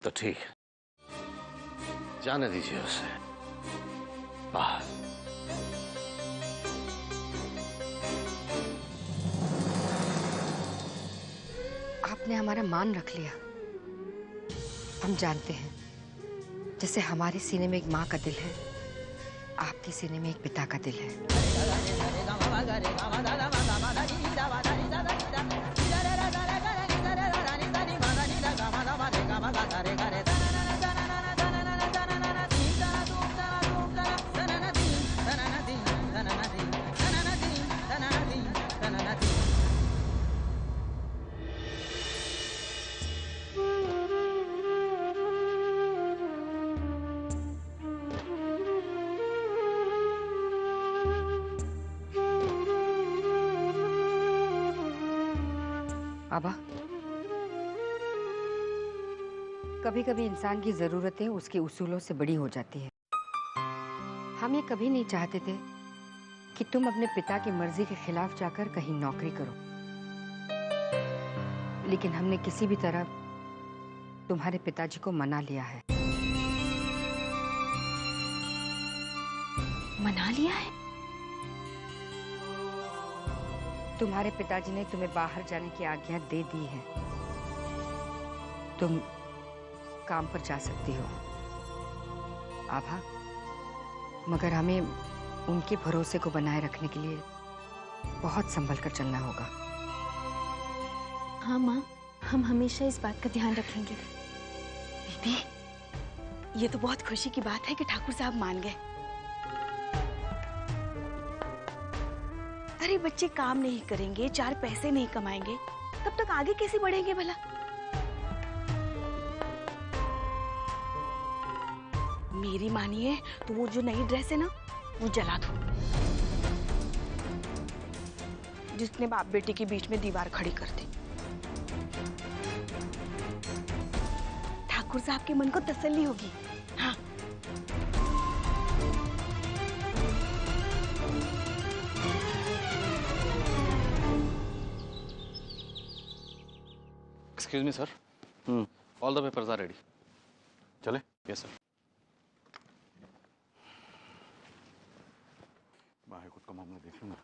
तो ठीक है, जाने दीजिए उसे बाहर। आपने हमारा मान रख लिया। हम जानते हैं, जैसे हमारे सीने में एक माँ का दिल है, आपके सीने में एक पिता का दिल है। बाबा, कभी कभी इंसान की जरूरतें उसके उसूलों से बड़ी हो जाती है। हम ये कभी नहीं चाहते थे कि तुम अपने पिता की मर्जी के खिलाफ जाकर कहीं नौकरी करो, लेकिन हमने किसी भी तरह तुम्हारे पिताजी को मना लिया है। मना लिया है? तुम्हारे पिताजी ने तुम्हें बाहर जाने की आज्ञा दे दी है। तुम काम पर जा सकती हो आभा, मगर हमें उनके भरोसे को बनाए रखने के लिए बहुत संभल कर चलना होगा। हाँ माँ, हम हमेशा इस बात का ध्यान रखेंगे। दीदी, ये तो बहुत खुशी की बात है कि ठाकुर साहब मान गए। अरे बच्चे काम नहीं करेंगे, 4 पैसे नहीं कमाएंगे, तब तक आगे कैसे बढ़ेंगे भला? मेरी मानिए तो वो जो नई ड्रेस है ना, वो जला दो, जिसने बाप बेटी के बीच में दीवार खड़ी कर दी। ठाकुर साहब के मन को तसल्ली होगी। हाँ, excuse me sir, all the papers are ready. चले? Yes sir. बाहर खुद का मामला देख लूंगा।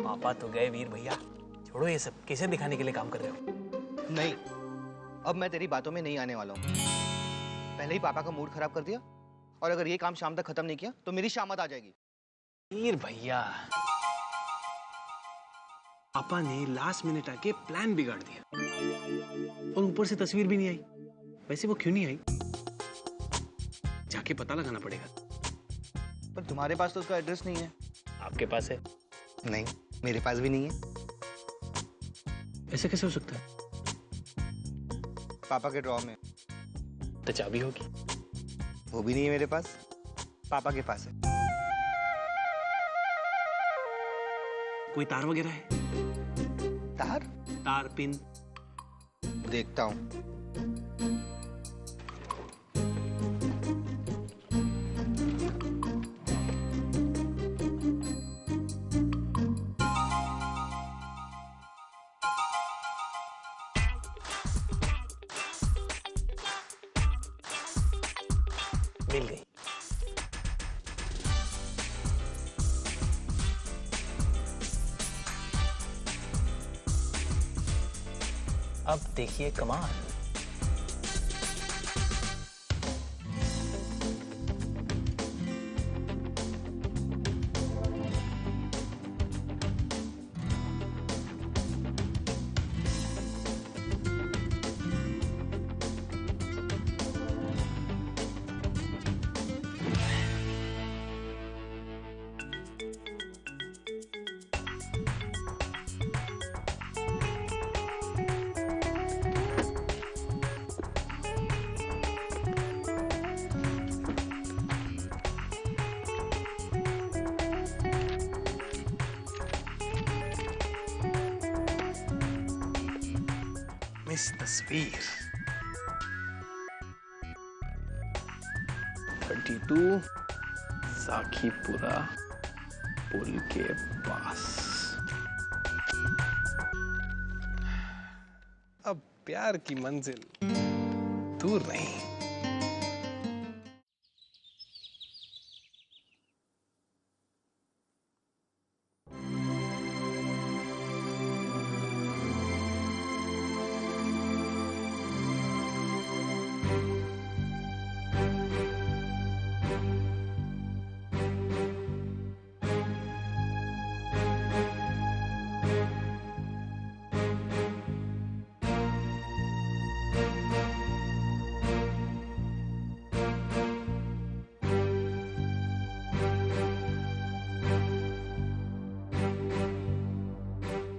पापा तो गए वीर भैया, छोड़ो ये सब। किसे दिखाने के लिए काम कर रहे हो? नहीं, अब मैं तेरी बातों में नहीं आने वाला हूँ। पहले ही पापा का मूड खराब कर दिया, और अगर ये काम शाम तक खत्म नहीं किया तो मेरी शामत आ जाएगी। वीर भैया, पापा ने लास्ट मिनट आके प्लान बिगाड़ दिया, और ऊपर से तस्वीर भी नहीं आई। वैसे वो क्यों नहीं आई, जाके पता लगाना पड़ेगा। पर तुम्हारे पास तो उसका एड्रेस नहीं है। आपके पास है? नहीं, मेरे पास भी नहीं है। ऐसे कैसे हो सकता है? पापा के ड्रॉर में तो चाबी होगी। वो भी नहीं है मेरे पास, पापा के पास है। कोई तार वगैरह है? तार? तार, पिन। देखता हूँ। मिल गई। अब देखिए कमाल। इस तस्वीर 32 साखीपुरा पुल के पास। अब प्यार की मंजिल दूर नहीं।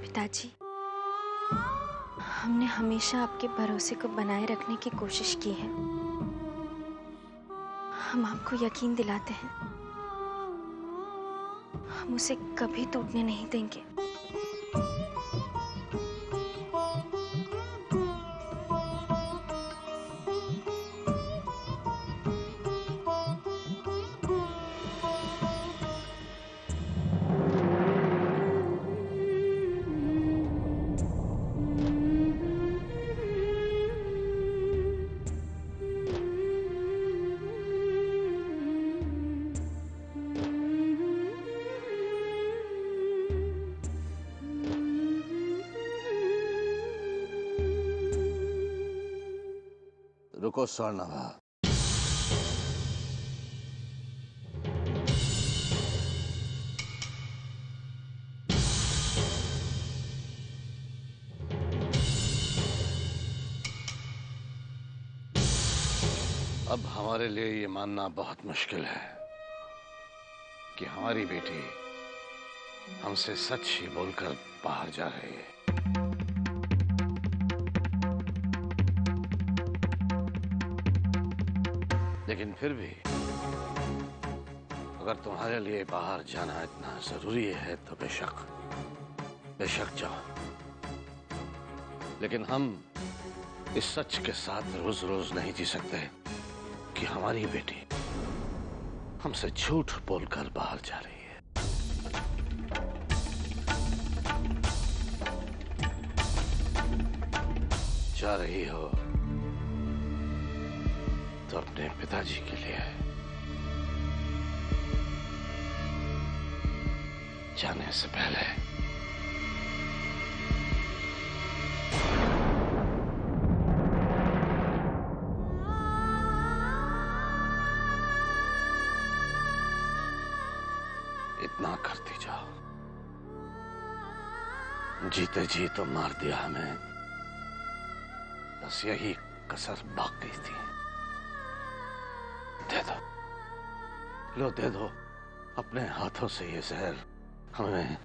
पिताजी, हमने हमेशा आपके भरोसे को बनाए रखने की कोशिश की है। हम आपको यकीन दिलाते हैं, हम उसे कभी टूटने नहीं देंगे। रुको स्वर्णभा, अब हमारे लिए ये मानना बहुत मुश्किल है कि हमारी बेटी हमसे सच ही बोलकर बाहर जा रही है। लेकिन फिर भी अगर तुम्हारे लिए बाहर जाना इतना जरूरी है तो बेशक जाओ। लेकिन हम इस सच के साथ रोज रोज नहीं जी सकते कि हमारी बेटी हमसे झूठ बोलकर बाहर जा रही है। जा रही हो तो अपने पिताजी के लिए, जाने से पहले इतना करती जाओ। जीते जी तो मार दिया हमें, बस यही कसर बाकी थी। दे दो, लो दे दो अपने हाथों से ये जहर हमें।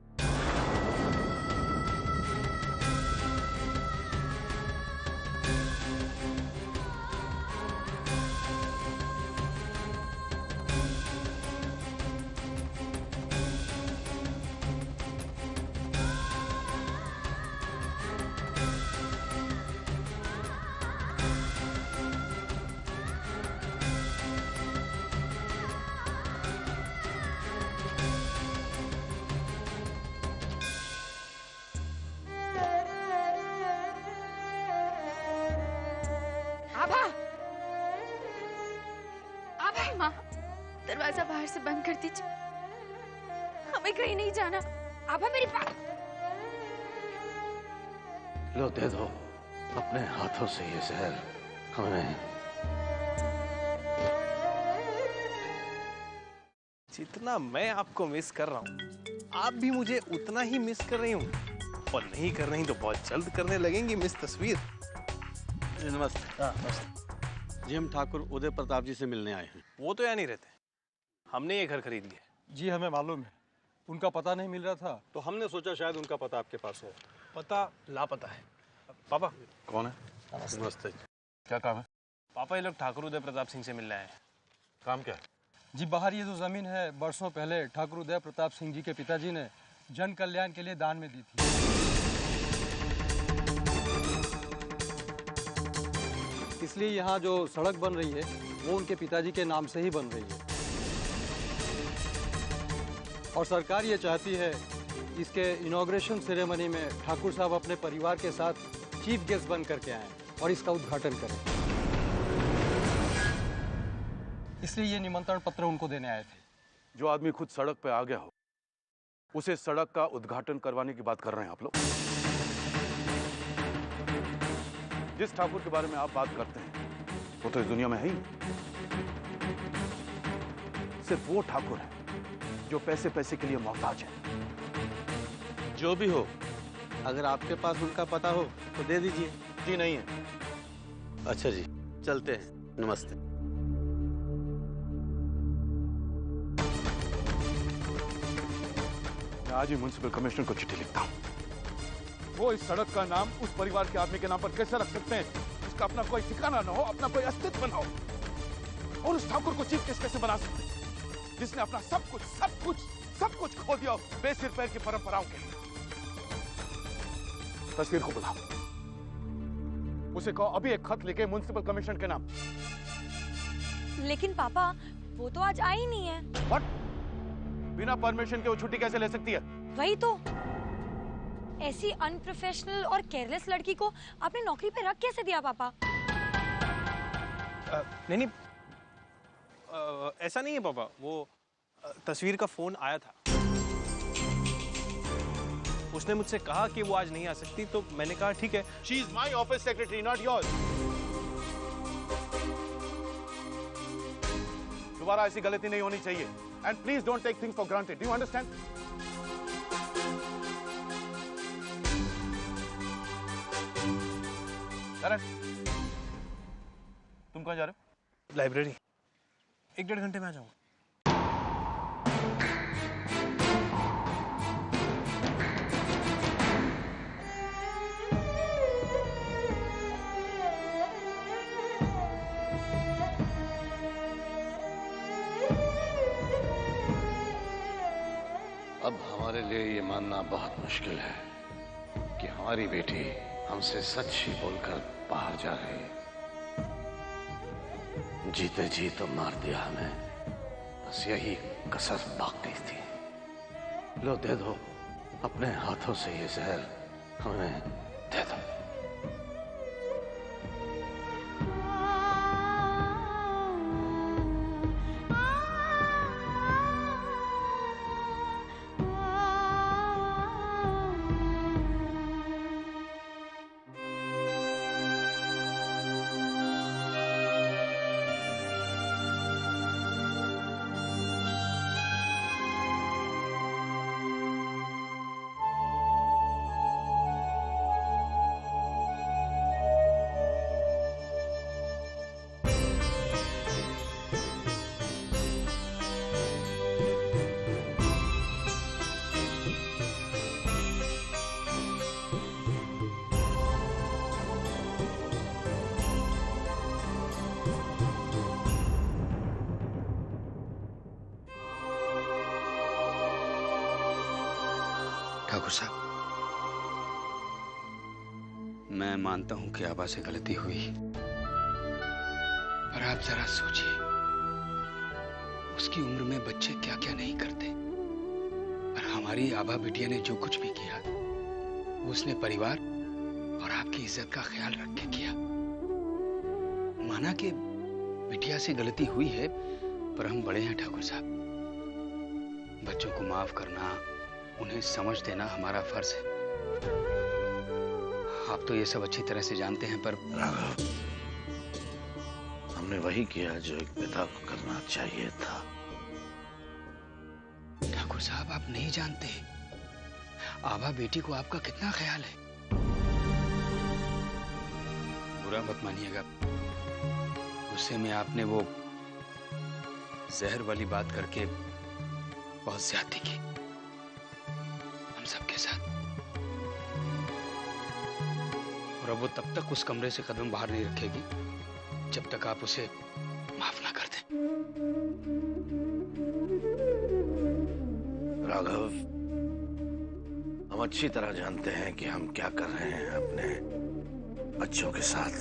माँ, दरवाजा बाहर से बंद कर दीजिए, हमें कहीं नहीं जाना। आभा मेरी बात। लो दे दो अपने हाथों से ये जहर हमें। जितना मैं आपको मिस कर रहा हूँ, आप भी मुझे उतना ही मिस कर रही हूँ, और नहीं कर रही तो बहुत जल्द करने लगेंगी मिस तस्वीर। नमस्ते। जी हम ठाकुर उदय प्रताप जी से मिलने आए हैं। वो तो यहाँ नहीं रहते, हमने ये घर खरीद लिया। जी हमें मालूम है, उनका पता नहीं मिल रहा था तो हमने सोचा शायद उनका पता आपके पास हो। पता लापता है। पापा कौन है? नमस्ते। क्या काम है? पापा ये लोग ठाकुर उदय प्रताप सिंह से मिलने आए हैं। काम क्या है? जी बाहर ये जो जमीन है बरसों पहले ठाकुर उदय प्रताप सिंह जी के पिताजी ने जन कल्याण के लिए दान में दी थी। इसलिए यहाँ जो सड़क बन रही है वो उनके पिताजी के नाम से ही बन रही है। और सरकार ये चाहती है इसके इनॉग्रेशन सेरेमनी में ठाकुर साहब अपने परिवार के साथ चीफ गेस्ट बन करके आए और इसका उद्घाटन करें। इसलिए ये निमंत्रण पत्र उनको देने आए थे। जो आदमी खुद सड़क पे आ गया हो उसे सड़क का उद्घाटन करवाने की बात कर रहे हैं आप लोग। जिस ठाकुर के बारे में आप बात करते हैं वो तो इस दुनिया में है ही। सिर्फ वो ठाकुर है जो पैसे पैसे के लिए मोहताज है। जो भी हो, अगर आपके पास उनका पता हो तो दे दीजिए। जी नहीं है। अच्छा जी, चलते हैं। नमस्ते। मैं आज ही म्युनिसिपल कमिश्नर को चिट्ठी लिखता हूं। वो इस सड़क का नाम उस परिवार के आदमी के नाम पर कैसे रख सकते हैं जिसका अपना कोई ठिकाना ना हो, अपना कोई अस्तित्व ना हो। और उस ठाकुर को चीफ गेस्ट कैसे बना सकते हैं जिसने अपना सब कुछ खो दिया बेसिर पैर की परंपराओं के लिए। तस्वीर को बुलाओ, उसे कहो अभी एक खत लिखे म्युनिसिपल कमिश्नर के नाम। लेकिन पापा वो तो आज आई नहीं है। What? बिना परमिशन के वो छुट्टी कैसे ले सकती है? वही तो, ऐसी अनप्रोफेशनल और केयरलेस लड़की को आपने नौकरी पे रख कैसे दिया पापा? नहीं, ऐसा नहीं है पापा। वो तस्वीर का फोन आया था, उसने मुझसे कहा कि वो आज नहीं आ सकती, तो मैंने कहा ठीक है। She is my office secretary, not yours. दोबारा ऐसी गलती नहीं होनी चाहिए। And please don't take things for granted. Do you understand? करण, तुम कहाँ जा रहे हो? लाइब्रेरी। 1-1.5 घंटे में आ जाऊंगा। अब हमारे लिए ये मानना बहुत मुश्किल है कि हमारी बेटी हमसे सच ही बोलकर बाहर जा रही है। जीते जी तो मार दिया हमें, बस यही कसर बाकी थी। लो दे दो, अपने हाथों से ये जहर हमें दे दो। ठाकुर साहब, मैं मानता हूं कि आबा से गलती हुई, पर आप जरा सोचिए, उसकी उम्र में बच्चे क्या क्या नहीं करते। पर हमारी आबा बिटिया ने जो कुछ भी किया वो उसने परिवार और आपकी इज्जत का ख्याल रख के किया। माना कि बिटिया से गलती हुई है, पर हम बड़े हैं ठाकुर साहब। बच्चों को माफ करना, उन्हें समझ देना हमारा फर्ज है। आप तो ये सब अच्छी तरह से जानते हैं, पर राघव, हमने वही किया जो एक पिता को करना चाहिए था। ठाकुर साहब, आप नहीं जानते आभा बेटी को आपका कितना ख्याल है। बुरा मत मानिएगा, गुस्से में आपने वो जहर वाली बात करके बहुत ज्यादती की हम सबके साथ। और अब वो तब तक उस कमरे से कदम बाहर नहीं रखेगी जब तक आप उसे माफ ना कर दें। राघव, हम अच्छी तरह जानते हैं कि हम क्या कर रहे हैं अपने बच्चों के साथ।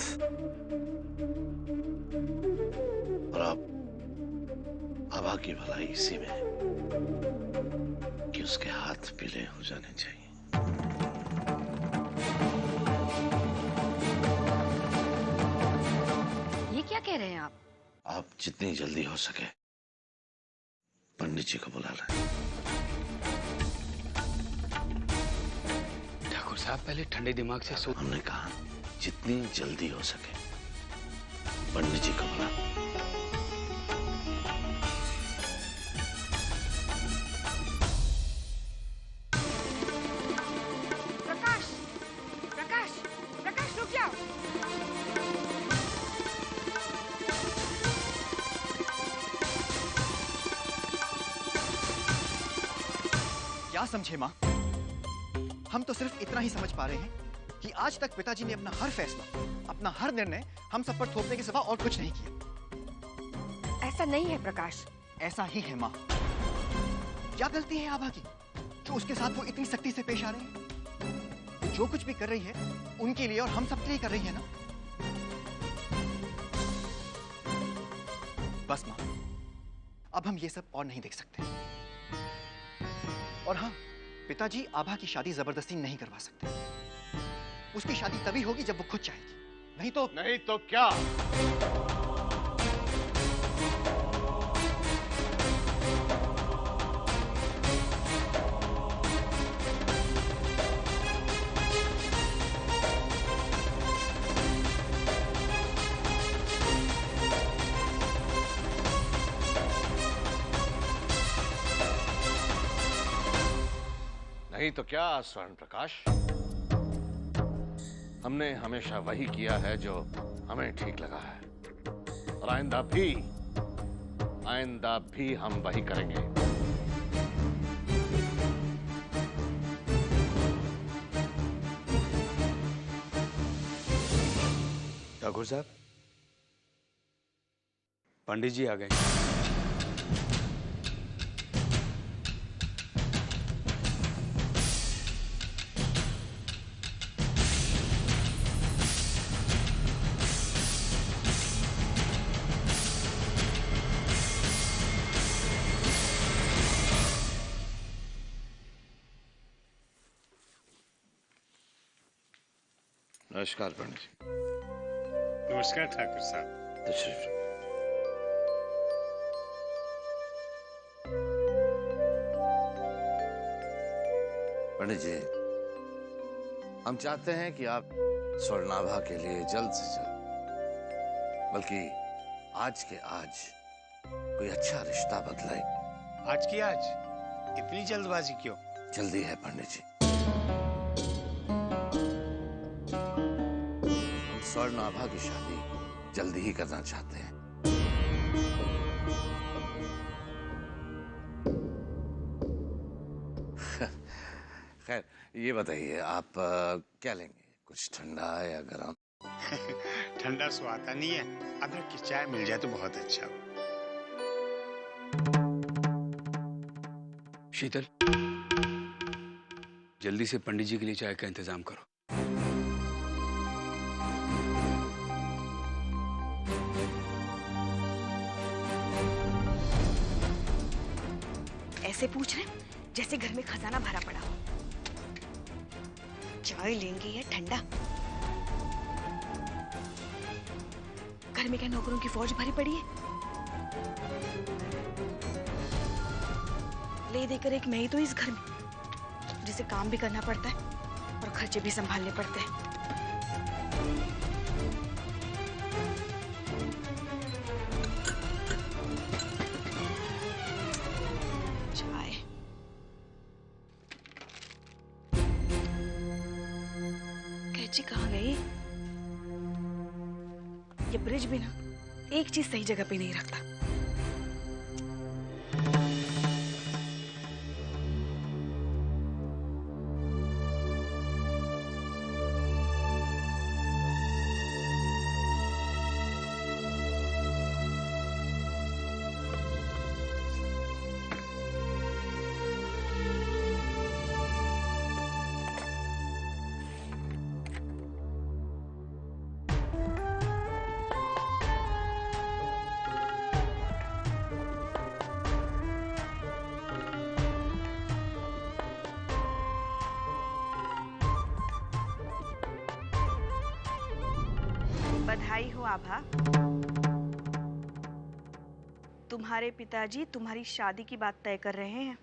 आभा की भलाई इसी में है कि उसके हाथ पीले हो जाने चाहिए। ये क्या कह रहे हैं आप? आप जितनी जल्दी हो सके पंडित जी को बुला लें। ठाकुर साहब पहले ठंडे दिमाग से सोच। हमने कहा जितनी जल्दी हो सके पंडित जी को बुला। प्रकाश, प्रकाश, प्रकाश रुक जाओ। क्या समझे माँ? हम तो सिर्फ इतना ही समझ पा रहे हैं कि आज तक पिताजी ने अपना हर फैसला, अपना हर निर्णय हम सब पर थोपने के सिवा और कुछ नहीं किया। ऐसा नहीं है प्रकाश। ऐसा ही है माँ। क्या गलती है आभा की जो उसके साथ वो इतनी सख्ती से पेश आ रहे हैं? वो जो कुछ भी कर रही है उनके लिए और हम सब के लिए कर रही है ना। बस माँ, अब हम ये सब और नहीं देख सकते। और हाँ, पिताजी आभा की शादी जबरदस्ती नहीं करवा सकते। उसकी शादी तभी होगी जब वो खुद चाहेगी, नहीं तो क्या? नहीं तो क्या स्वर्ण प्रकाश? हमने हमेशा वही किया है जो हमें ठीक लगा है और आइंदा भी हम वही करेंगे। ठाकुर साहब, पंडित जी आ गए। नमस्कार पंडित जी। नमस्कार ठाकुर साहब। तशरीफ। पंडित जी, हम चाहते हैं कि आप स्वर्णाभा के लिए जल्द से जल्द, बल्कि आज के आज कोई अच्छा रिश्ता बदलाए। आज की आज? इतनी जल्दबाजी क्यों? जल्दी है पंडित जी। स्वर्णाभा की शादी जल्दी ही करना चाहते हैं। खैर, ये बताइए आप क्या लेंगे? कुछ ठंडा या गरम? ठंडा सो आता नहीं है, अदरक की चाय मिल जाए तो बहुत अच्छा हो। शीतल, जल्दी से पंडित जी के लिए चाय का इंतजाम करो। ऐसे पूछ रहे जैसे घर में खजाना भरा पड़ा हो। चाय लेंगे या ठंडा? घर में क्या नौकरों की फौज भरी पड़ी है? ले देकर एक मैं ही तो इस घर में, जिसे काम भी करना पड़ता है और खर्चे भी संभालने पड़ते हैं। कैची कहाँ गई? ये ब्रिज भी ना एक चीज सही जगह पे नहीं रखता। बधाई हो आभा। तुम्हारे पिताजी तुम्हारी शादी की बात तय कर रहे हैं।